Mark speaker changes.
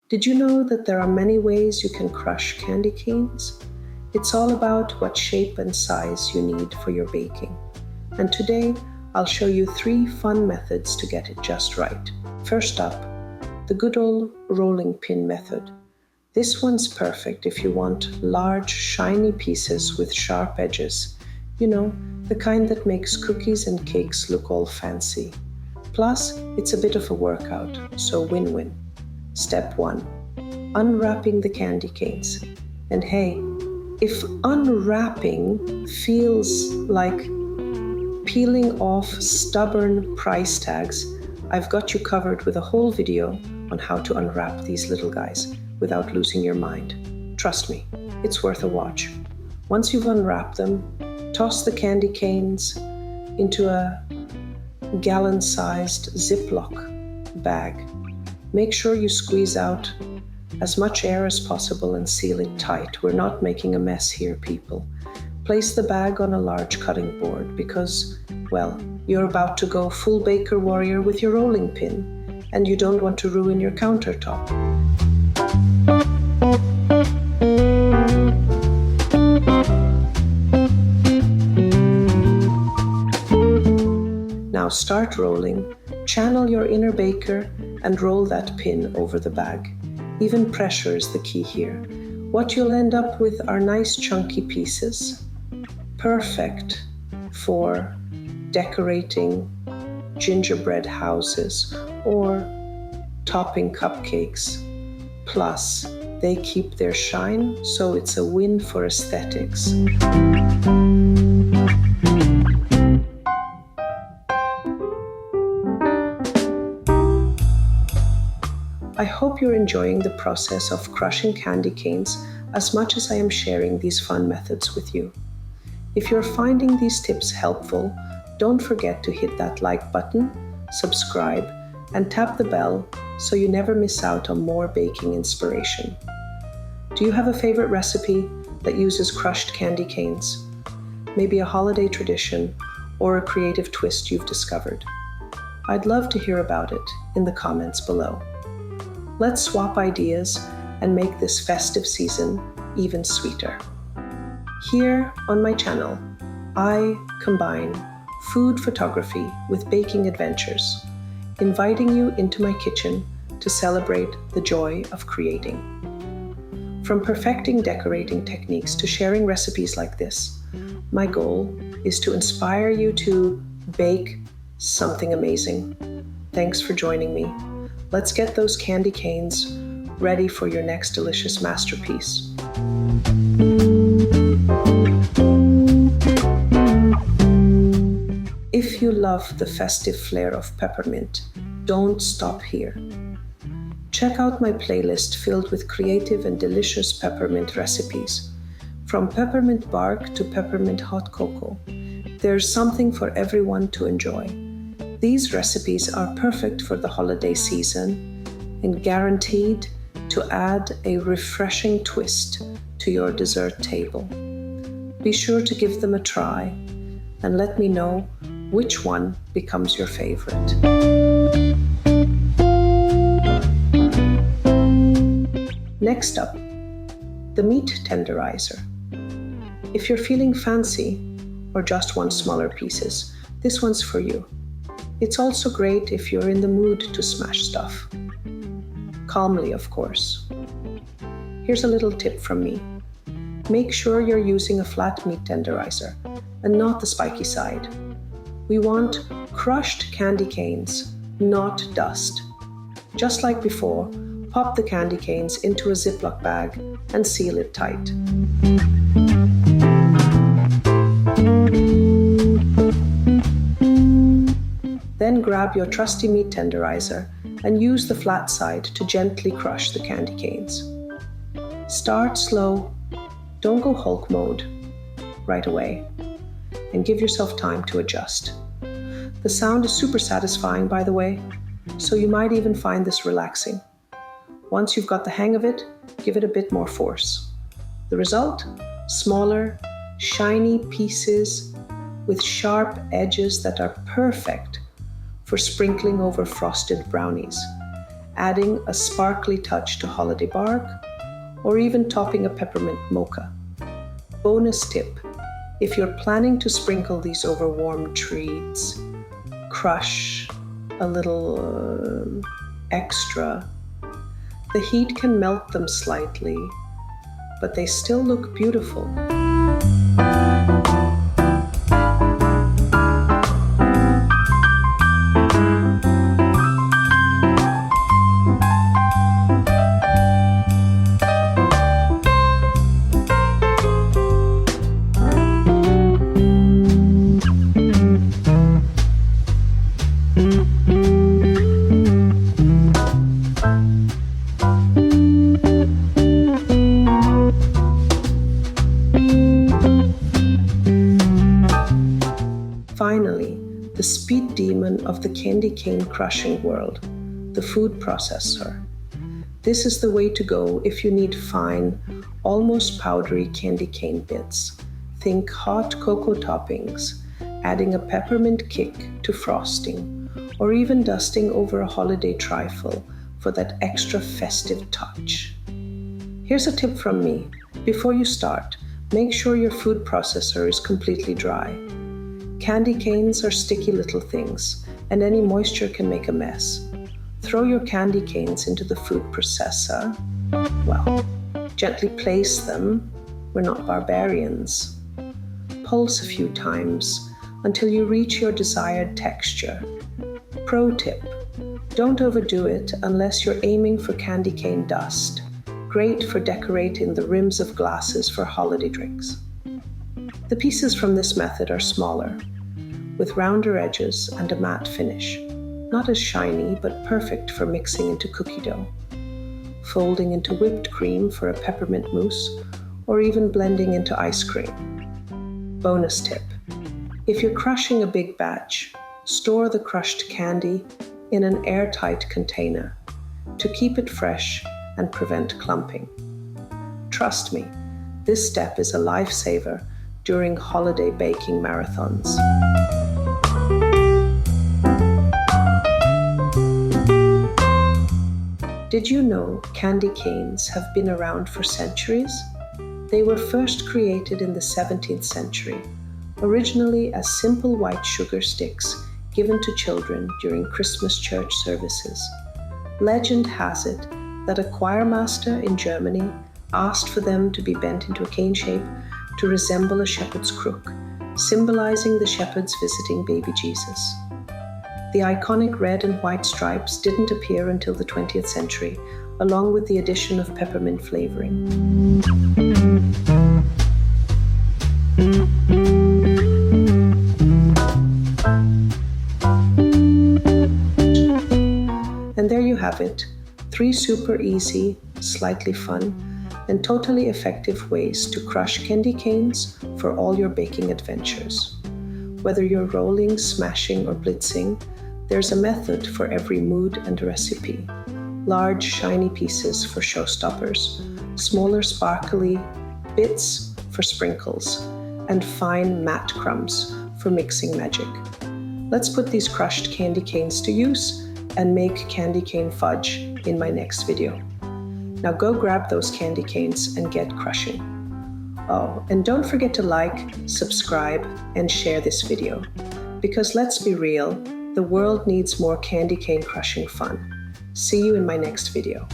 Speaker 1: Did you know that there are many ways you can crush candy canes? It's all about what shape and size you need for your baking. And today, I'll show you 3 fun methods to get it just right. First up, the good old rolling pin method. This one's perfect if you want large, shiny pieces with sharp edges. You know, the kind that makes cookies and cakes look all fancy. Plus, it's a bit of a workout, so win-win. Step 1. Unwrapping the candy canes. And hey, if unwrapping feels like peeling off stubborn price tags, I've got you covered with a whole video on how to unwrap these little guys without losing your mind. Trust me, it's worth a watch. Once you've unwrapped them, toss the candy canes into a gallon-sized Ziploc bag. Make sure you squeeze out as much air as possible and seal it tight. We're not making a mess here, people. Place the bag on a large cutting board because, well, you're about to go full baker warrior with your rolling pin, and you don't want to ruin your countertop. Now start rolling, channel your inner baker, and roll that pin over the bag. Even pressure is the key here. What you'll end up with are nice chunky pieces, perfect for decorating gingerbread houses or topping cupcakes. Plus, they keep their shine, so it's a win for aesthetics. I hope you're enjoying the process of crushing candy canes as much as I am sharing these fun methods with you. If you're finding these tips helpful, don't forget to hit that like button, subscribe, and tap the bell so you never miss out on more baking inspiration. Do you have a favorite recipe that uses crushed candy canes? Maybe a holiday tradition or a creative twist you've discovered? I'd love to hear about it in the comments below. Let's swap ideas and make this festive season even sweeter. Here on my channel, I combine food photography with baking adventures, inviting you into my kitchen to celebrate the joy of creating. From perfecting decorating techniques to sharing recipes like this, my goal is to inspire you to bake something amazing. Thanks for joining me. Let's get those candy canes ready for your next delicious masterpiece. If you love the festive flair of peppermint, don't stop here. Check out my playlist filled with creative and delicious peppermint recipes. From peppermint bark to peppermint hot cocoa, there's something for everyone to enjoy. These recipes are perfect for the holiday season and guaranteed to add a refreshing twist to your dessert table. Be sure to give them a try and let me know which one becomes your favorite. Next up, the meat tenderizer. If you're feeling fancy or just want smaller pieces, this one's for you. It's also great if you're in the mood to smash stuff. Calmly, of course. Here's a little tip from me. Make sure you're using a flat meat tenderizer and not the spiky side. We want crushed candy canes, not dust. Just like before, pop the candy canes into a Ziploc bag and seal it tight. Then grab your trusty meat tenderizer and use the flat side to gently crush the candy canes. Start slow, don't go Hulk mode right away, and give yourself time to adjust. The sound is super satisfying, by the way, so you might even find this relaxing. Once you've got the hang of it, give it a bit more force. The result? Smaller, shiny pieces with sharp edges that are perfect for sprinkling over frosted brownies. adding a sparkly touch to holiday bark, or even topping a peppermint mocha. Bonus tip: if you're planning to sprinkle these over warm treats, crush a little extra. The heat can melt them slightly, but they still look beautiful. Finally, the speed demon of the candy cane crushing world, the food processor. This is the way to go if you need fine, almost powdery candy cane bits. Think hot cocoa toppings, adding a peppermint kick to frosting, or even dusting over a holiday trifle for that extra festive touch. Here's a tip from me. Before you start, make sure your food processor is completely dry. Candy canes are sticky little things, and any moisture can make a mess. Throw your candy canes into the food processor. Well, gently place them. We're not barbarians. Pulse a few times until you reach your desired texture. Pro tip: don't overdo it unless you're aiming for candy cane dust. Great for decorating the rims of glasses for holiday drinks. The pieces from this method are smaller, with rounder edges and a matte finish. Not as shiny, but perfect for mixing into cookie dough, folding into whipped cream for a peppermint mousse, or even blending into ice cream. Bonus tip: if you're crushing a big batch, store the crushed candy in an airtight container to keep it fresh and prevent clumping. Trust me, this step is a lifesaver during holiday baking marathons. Did you know candy canes have been around for centuries? They were first created in the 17th century, originally as simple white sugar sticks given to children during Christmas church services. Legend has it that a choirmaster in Germany asked for them to be bent into a cane shape to resemble a shepherd's crook, symbolizing the shepherds visiting baby Jesus. The iconic red and white stripes didn't appear until the 20th century, along with the addition of peppermint flavoring. And there you have it, 3 super easy, slightly fun, and totally effective ways to crush candy canes for all your baking adventures. Whether you're rolling, smashing, or blitzing, there's a method for every mood and recipe. Large, shiny pieces for showstoppers, smaller, sparkly bits for sprinkles, and fine, matte crumbs for mixing magic. Let's put these crushed candy canes to use and make candy cane fudge in my next video. Now go grab those candy canes and get crushing. Oh, and don't forget to like, subscribe, and share this video. Because let's be real, the world needs more candy cane crushing fun. See you in my next video.